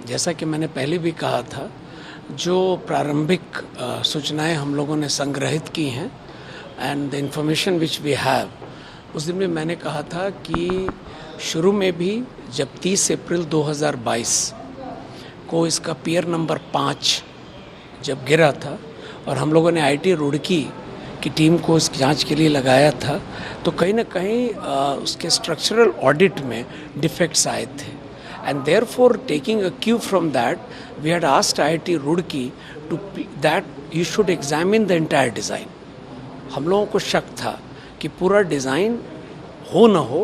जैसा कि मैंने पहले भी कहा था, जो प्रारंभिक सूचनाएं हम लोगों ने संग्रहित की हैं and the information which we have, उस दिन में मैंने कहा था कि शुरू में भी जब 30 अप्रैल 2022 को इसका पियर नंबर 5 जब गिरा था और हम लोगों ने आईटी रुड़की की टीम को इस जांच के लिए लगाया था, तो कहीं ना कहीं उसके स्ट्रक्चरल ऑडिट में डिफेक्ट्स आए थे and therefore taking a cue from that, we had asked IIT Roorkee to that you should examine the entire design. हम लोगों को शक था कि पूरा डिज़ाइन हो ना हो,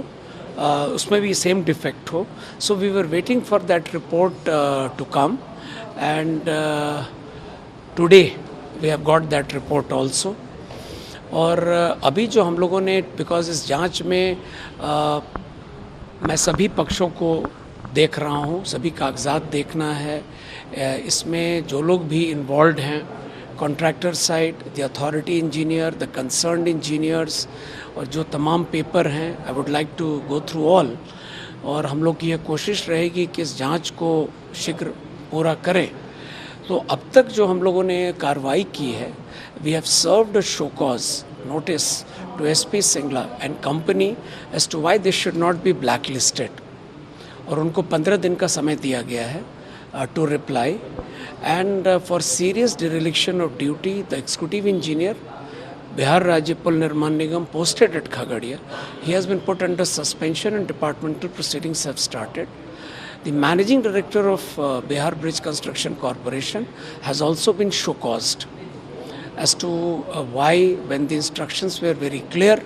उसमें भी सेम डिफेक्ट हो. So we were waiting for that report to come, and today we have got that report also. और अभी जो हम लोगों ने, बिकॉज इस जांच में मैं सभी पक्षों को देख रहा हूँ, सभी कागजात देखना है, इसमें जो लोग भी इन्वॉल्व हैं, contractor side, the authority engineer, the concerned engineers, और जो तमाम पेपर हैं, I would like to go through all. और हम लोग की यह कोशिश रहेगी कि इस जांच को शीघ्र पूरा करें. तो अब तक जो हम लोगों ने कार्रवाई की है, we have served a show cause notice to SP Singla and company as to why this should not be black listed, और उनको 15 दिन का समय दिया गया है to reply. And for serious dereliction of duty, the executive engineer, Bihar Rajya Pul Nirman Nigam posted at Khagaria, he has been put under suspension and departmental proceedings have started. The managing director of Bihar Bridge Construction Corporation has also been show caused as to why, when the instructions were very clear,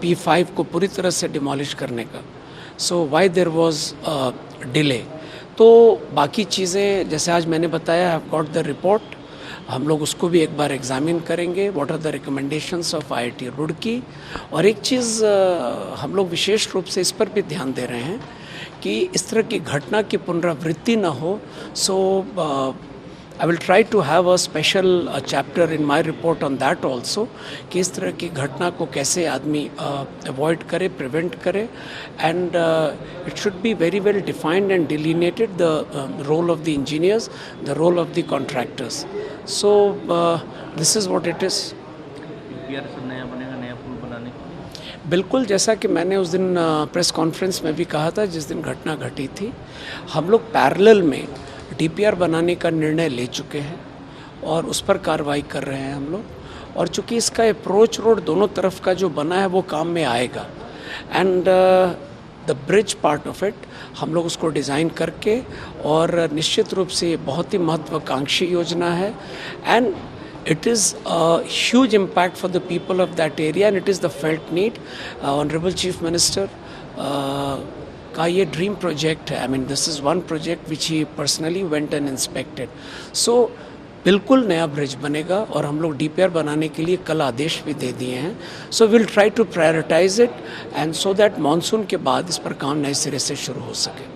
P5 को पूरी तरह से demolish करने का, so why there was a delay. तो बाकी चीज़ें जैसे आज मैंने बताया, I have got the report, हम लोग उसको भी एक बार एग्जामिन करेंगे. What are the recommendations of IIT Roorkee. और एक चीज़ हम लोग विशेष रूप से इस पर भी ध्यान दे रहे हैं कि इस तरह की घटना की पुनरावृत्ति न हो. So I will try to have a special chapter in my report on that also, कि इस तरह की घटना को कैसे आदमी अवॉइड करे, प्रिवेंट करे. And it should be very well defined and delineated the role of the engineers, the role of the contractors. So this is what it is. नया बनेगा, नया पुल बनाने. बिल्कुल, जैसा कि मैंने उस दिन प्रेस कॉन्फ्रेंस में भी कहा था, जिस दिन घटना घटी थी, हम लोग पैरेलल में डीपीआर बनाने का निर्णय ले चुके हैं और उस पर कार्रवाई कर रहे हैं हम लोग. और चूंकि इसका अप्रोच रोड दोनों तरफ का जो बना है वो काम में आएगा, and the bridge part of it हम लोग उसको डिज़ाइन करके, और निश्चित रूप से ये बहुत ही महत्वाकांक्षी योजना है. And it is a huge impact for the people of that area, and it is the felt need. Honorable Chief Minister का ये ड्रीम प्रोजेक्ट है. I mean, this is one project which he personally went and inspected. So बिल्कुल नया bridge बनेगा, और हम लोग DPR बनाने के लिए कल आदेश भी दे दिए हैं. So will try to prioritise it, and so that monsoon के बाद इस पर काम नए सिरे से शुरू हो सके.